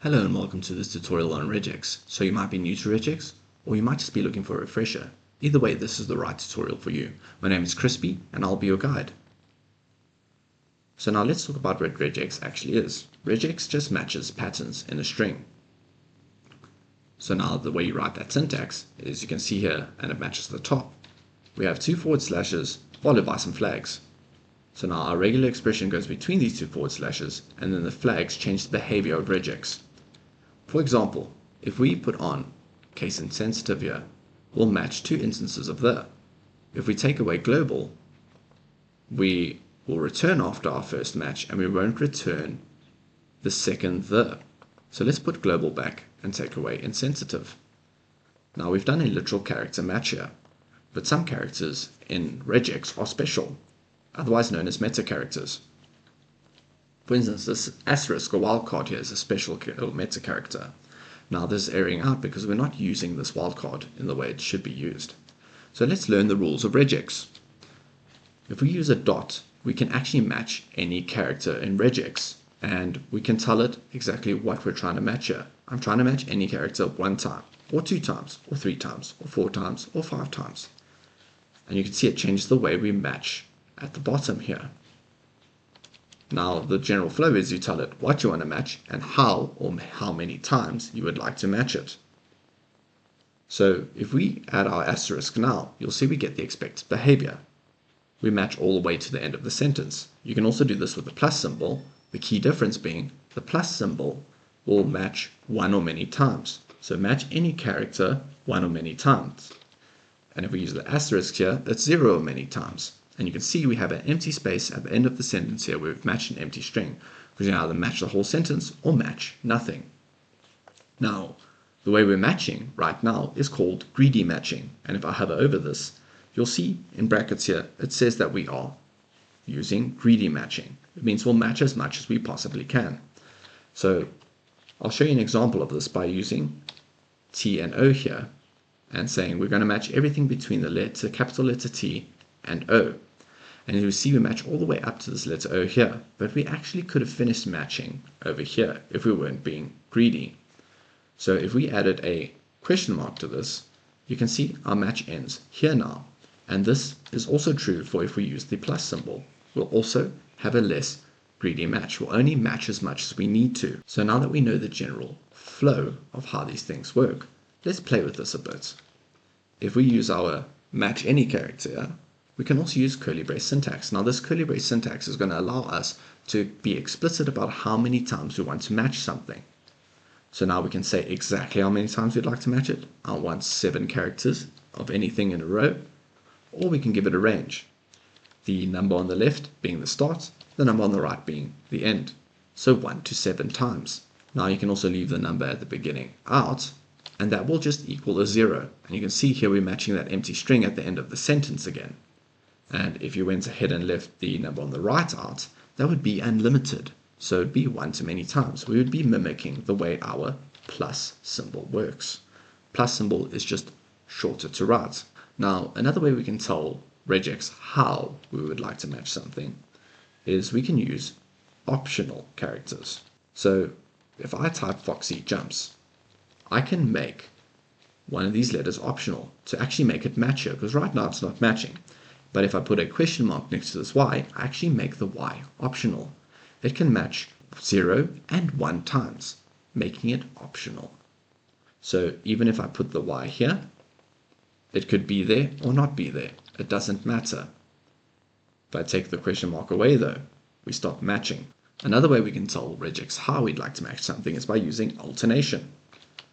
Hello and welcome to this tutorial on Regex. So you might be new to Regex, or you might just be looking for a refresher. Either way, this is the right tutorial for you. My name is Crispy and I'll be your guide. So now let's talk about what Regex actually is. Regex just matches patterns in a string. So now the way you write that syntax is you can see here, and it matches the top. We have two forward slashes followed by some flags. So now our regular expression goes between these two forward slashes, and then the flags change the behavior of Regex. For example, if we put on case insensitive here, we'll match two instances of the. If we take away global, we will return after our first match and we won't return the second the. So let's put global back and take away insensitive. Now we've done a literal character match here, but some characters in Regex are special, otherwise known as meta characters. For instance, this asterisk or wildcard here is a special meta character. Now this is airing out because we're not using this wildcard in the way it should be used. So let's learn the rules of Regex. If we use a dot, we can actually match any character in Regex, and we can tell it exactly what we're trying to match here. I'm trying to match any character one time, or two times, or three times, or four times, or five times. And you can see it changes the way we match at the bottom here. Now the general flow is you tell it what you want to match and how or how many times you would like to match it. So if we add our asterisk now, you'll see we get the expected behavior. We match all the way to the end of the sentence. You can also do this with the plus symbol, the key difference being the plus symbol will match one or many times. So match any character one or many times. And if we use the asterisk here, that's zero or many times. And you can see we have an empty space at the end of the sentence here where we've matched an empty string. We can either match the whole sentence or match nothing. Now, the way we're matching right now is called greedy matching. And if I hover over this, you'll see in brackets here, it says that we are using greedy matching. It means we'll match as much as we possibly can. So I'll show you an example of this by using T and O here and saying we're going to match everything between the capital letter T and O. And you see we match all the way up to this letter O here, but we actually could have finished matching over here if we weren't being greedy. So if we added a question mark to this, you can see our match ends here now. And this is also true for if we use the plus symbol. We'll also have a less greedy match. We'll only match as much as we need to. So now that we know the general flow of how these things work, let's play with this a bit. If we use our match any character, we can also use curly brace syntax. Now this curly brace syntax is going to allow us to be explicit about how many times we want to match something. So now we can say exactly how many times we'd like to match it. I want 7 characters of anything in a row, or we can give it a range. The number on the left being the start, the number on the right being the end. So 1 to 7 times. Now you can also leave the number at the beginning out, and that will just equal a 0. And you can see here we're matching that empty string at the end of the sentence again. And if you went ahead and left the number on the right out, that would be unlimited. So it would be 1 to many times. We would be mimicking the way our plus symbol works. Plus symbol is just shorter to write. Now, another way we can tell Regex how we would like to match something is we can use optional characters. So if I type Foxy jumps, I can make one of these letters optional to actually make it match here, because right now it's not matching. But if I put a question mark next to this Y, I actually make the Y optional. It can match 0 and 1 times, making it optional. So even if I put the Y here, it could be there or not be there. It doesn't matter. If I take the question mark away though, we stop matching. Another way we can tell Regex how we'd like to match something is by using alternation.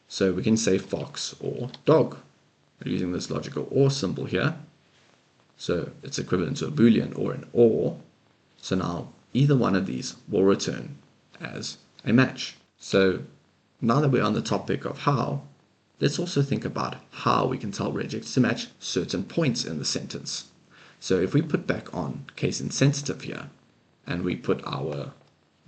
So we can say fox or dog. We're using this logical OR symbol here. So it's equivalent to a Boolean or an OR. So now either one of these will return as a match. So now that we're on the topic of how, let's also think about how we can tell Regex to match certain points in the sentence. So if we put back on case insensitive here, and we put our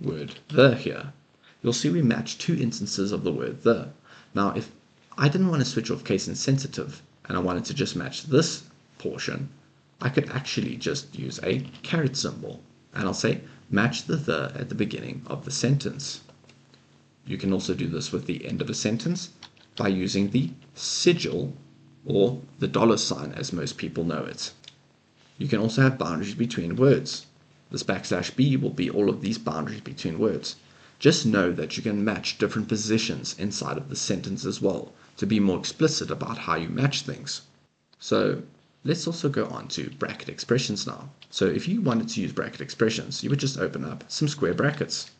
word the here, you'll see we match 2 instances of the word the. Now if I didn't want to switch off case insensitive, and I wanted to just match this portion, I could actually just use a caret symbol, and I'll say match the at the beginning of the sentence. You can also do this with the end of a sentence by using the sigil, or the $sign as most people know it. You can also have boundaries between words. This \b will be all of these boundaries between words. Just know that you can match different positions inside of the sentence as well, to be more explicit about how you match things. So let's also go on to bracket expressions now. So if you wanted to use bracket expressions, you would just open up some square brackets.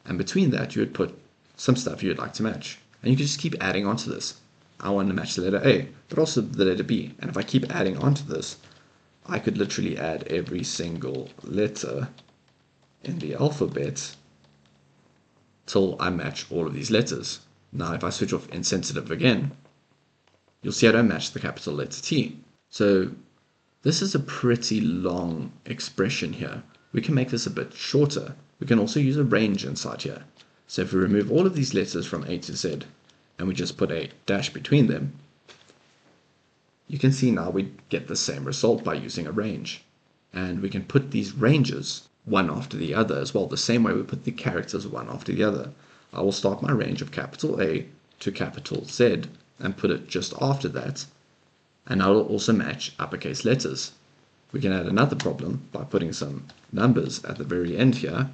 And between that, you would put some stuff you'd like to match. And you can just keep adding onto this. I want to match the letter A, but also the letter B. And if I keep adding onto this, I could literally add every single letter in the alphabet till I match all of these letters. Now, if I switch off insensitive again, you'll see I don't match the capital letter T. So this is a pretty long expression here. We can make this a bit shorter. We can also use a range inside here. So if we remove all of these letters from A to Z, and we just put a dash between them, you can see now we get the same result by using a range. And we can put these ranges one after the other as well, the same way we put the characters one after the other. I will start my range of capital A to capital Z and put it just after that, and I will also match uppercase letters. We can add another problem by putting some numbers at the very end here,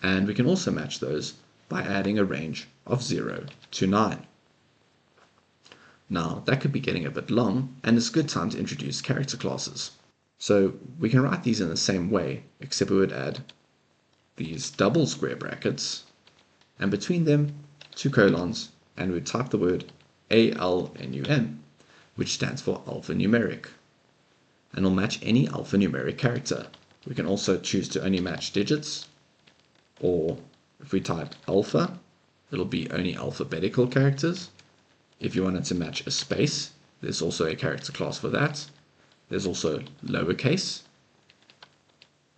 and we can also match those by adding a range of 0 to 9. Now, that could be getting a bit long, and it's a good time to introduce character classes. So we can write these in the same way, except we would add these double square brackets, and between them, 2 colons, and we would type the word ALNUM, which stands for alphanumeric. And it'll match any alphanumeric character. We can also choose to only match digits, or if we type alpha, it'll be only alphabetical characters. If you wanted to match a space, there's also a character class for that. There's also lowercase,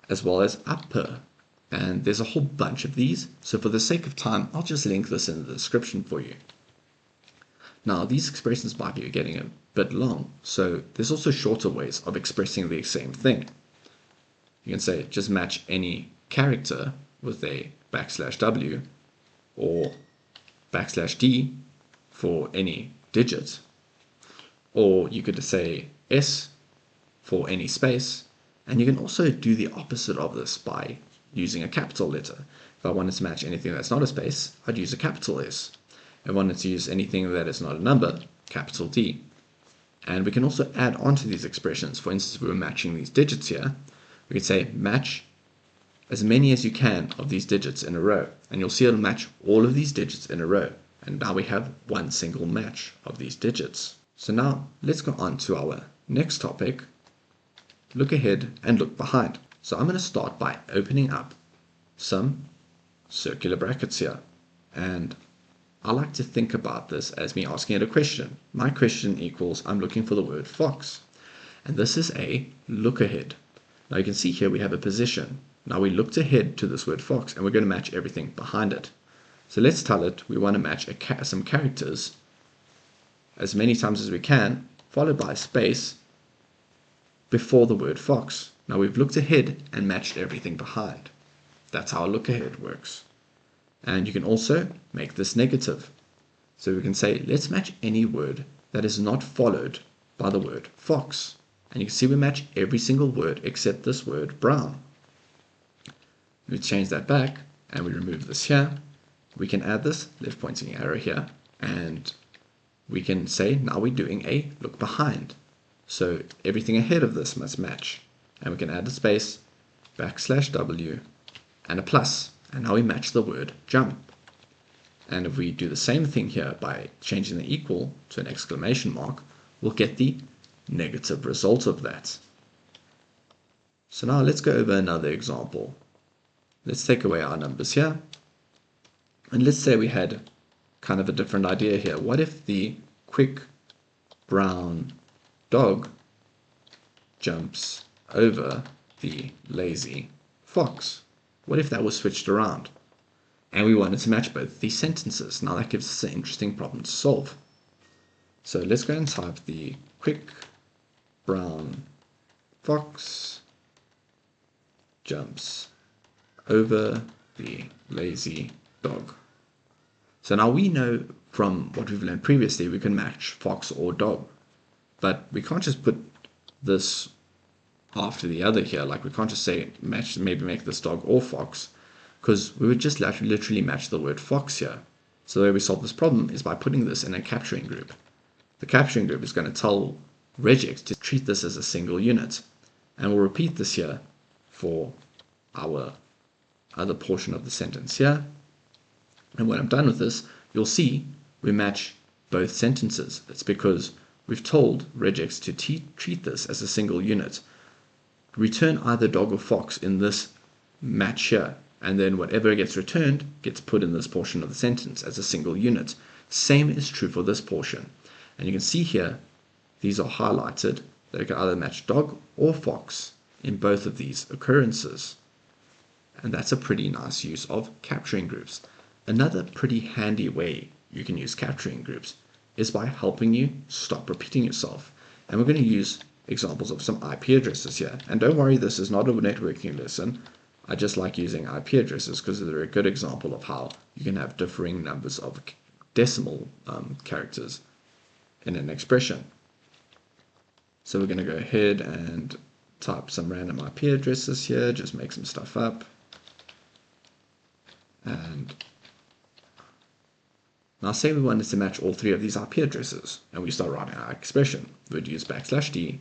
as well as upper. And there's a whole bunch of these, so for the sake of time, I'll just link this in the description for you. Now, these expressions might be getting a bit long, so there's also shorter ways of expressing the same thing. You can say just match any character with a \W or \D for any digit, or you could say S for any space, and you can also do the opposite of this by using a capital letter. If I wanted to match anything that's not a space, I'd use a capital S. If I wanted to use anything that is not a number, capital D. And we can also add on to these expressions. For instance, if we were matching these digits here, we could say match as many as you can of these digits in a row, and you'll see it'll match all of these digits in a row. And now we have one single match of these digits. So now let's go on to our next topic, look ahead and look behind. So I'm going to start by opening up some circular brackets here, and I like to think about this as me asking it a question. My question equals, I'm looking for the word fox, and this is a look ahead. Now you can see here we have a position. Now we looked ahead to this word fox, and we're going to match everything behind it. So let's tell it we want to match some characters as many times as we can, followed by a space before the word fox. Now we've looked ahead and matched everything behind. That's how a look ahead works. And you can also make this negative. So we can say, let's match any word that is not followed by the word fox. And you can see we match every single word except this word brown. We change that back and we remove this here. We can add this left pointing arrow here, and we can say now we're doing a look behind. So everything ahead of this must match. And we can add a space, \W, and a plus. And now we match the word jump. And if we do the same thing here by changing the equal to an exclamation mark, we'll get the negative result of that. So now let's go over another example. Let's take away our numbers here. And let's say we had kind of a different idea here. What if the quick brown dog jumps over the lazy fox? What if that was switched around? And we wanted to match both these sentences. Now that gives us an interesting problem to solve. So let's go and type the quick brown fox jumps over the lazy dog. So now we know from what we've learned previously, we can match fox or dog. But we can't just put this after the other here. Like we can't just say match, maybe make this dog or fox, because we would just literally match the word fox here. So the way we solve this problem is by putting this in a capturing group. The capturing group is going to tell regex to treat this as a single unit. And we'll repeat this here for our other portion of the sentence here. And when I'm done with this, you'll see we match both sentences. It's because we've told regex to treat this as a single unit. Return either dog or fox in this match here, and then whatever gets returned gets put in this portion of the sentence as a single unit. Same is true for this portion. And you can see here, these are highlighted, that it can either match dog or fox in both of these occurrences. And that's a pretty nice use of capturing groups. Another pretty handy way you can use capturing groups is by helping you stop repeating yourself. And we're going to use examples of some IP addresses here. And don't worry, this is not a networking lesson. I just like using IP addresses because they're a good example of how you can have differing numbers of decimal characters in an expression. So we're going to go ahead and type some random IP addresses here, just make some stuff up. And now say we wanted to match all three of these IP addresses, and we start writing our expression. We'd use \d,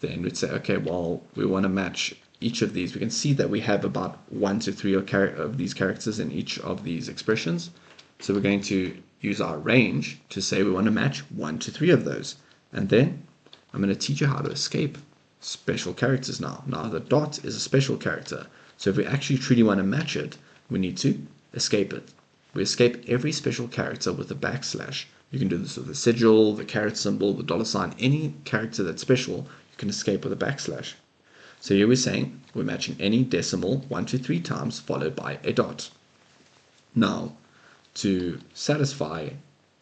then we'd say, okay, well, we want to match each of these. We can see that we have about 1 to 3 of these characters in each of these expressions. So we're going to use our range to say we want to match 1 to 3 of those. And then I'm going to teach you how to escape special characters now. Now the dot is a special character. So if we actually truly want to match it, we need to escape it. We escape every special character with a \. You can do this with the sigil, the caret symbol, the $, any character that's special, you can escape with a \. So here we're saying we're matching any decimal 1 to 3 times followed by a dot. Now, to satisfy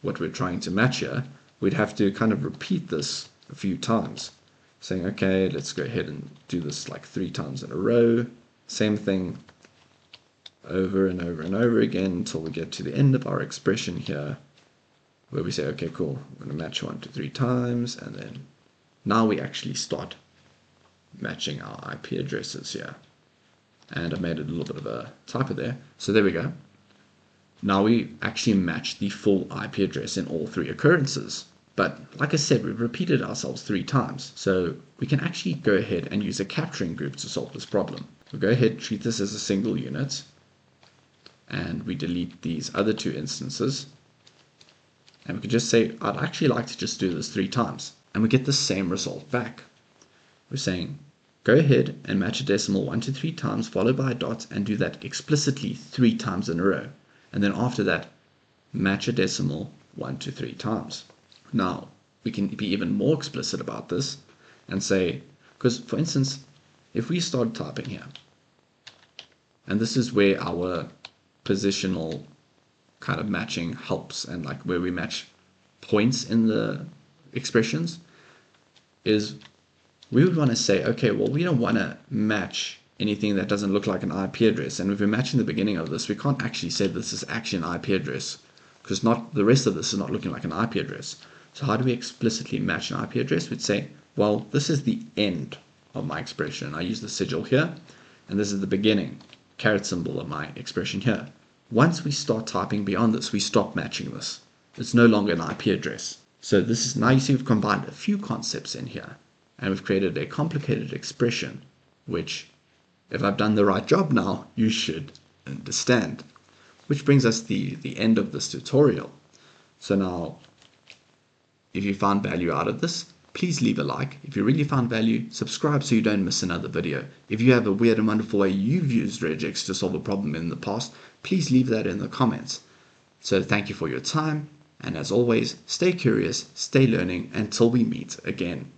what we're trying to match here, we'd have to kind of repeat this a few times, saying, okay, let's go ahead and do this like 3 times in a row. Same thing over and over and over again until we get to the end of our expression here, where we say, okay, cool, I'm going to match 1 to 3 times, and then now we actually start matching our IP addresses here. And I've made a little bit of a typo there. So there we go. Now we actually match the full IP address in all 3 occurrences. But like I said, we've repeated ourselves 3 times. So we can actually go ahead and use a capturing group to solve this problem. We'll go ahead and treat this as a single unit. And we delete these other 2 instances. And we can just say, I'd actually like to just do this 3 times. And we get the same result back. We're saying, go ahead and match a decimal 1 to 3 times followed by a dot and do that explicitly 3 times in a row. And then after that, match a decimal 1 to 3 times. Now, we can be even more explicit about this and say, because for instance, if we start typing here, and this is where our positional kind of matching helps, and like where we match points in the expressions, is we would want to say, okay, well, we don't want to match anything that doesn't look like an IP address. And if we're matching the beginning of this, we can't actually say this is actually an IP address, because the rest of this is not looking like an IP address. So how do we explicitly match an IP address? We'd say, well, this is the end of my expression. I use the sigil here, and this is the beginning, caret symbol of my expression here. Once we start typing beyond this, we stop matching this. It's no longer an IP address. So this is, now you see we've combined a few concepts in here, and we've created a complicated expression, which, if I've done the right job now, you should understand. Which brings us to the end of this tutorial. So now, if you found value out of this, please leave a like. If you really found value, subscribe so you don't miss another video. If you have a weird and wonderful way you've used regex to solve a problem in the past, please leave that in the comments. So thank you for your time, and as always, stay curious, stay learning until we meet again.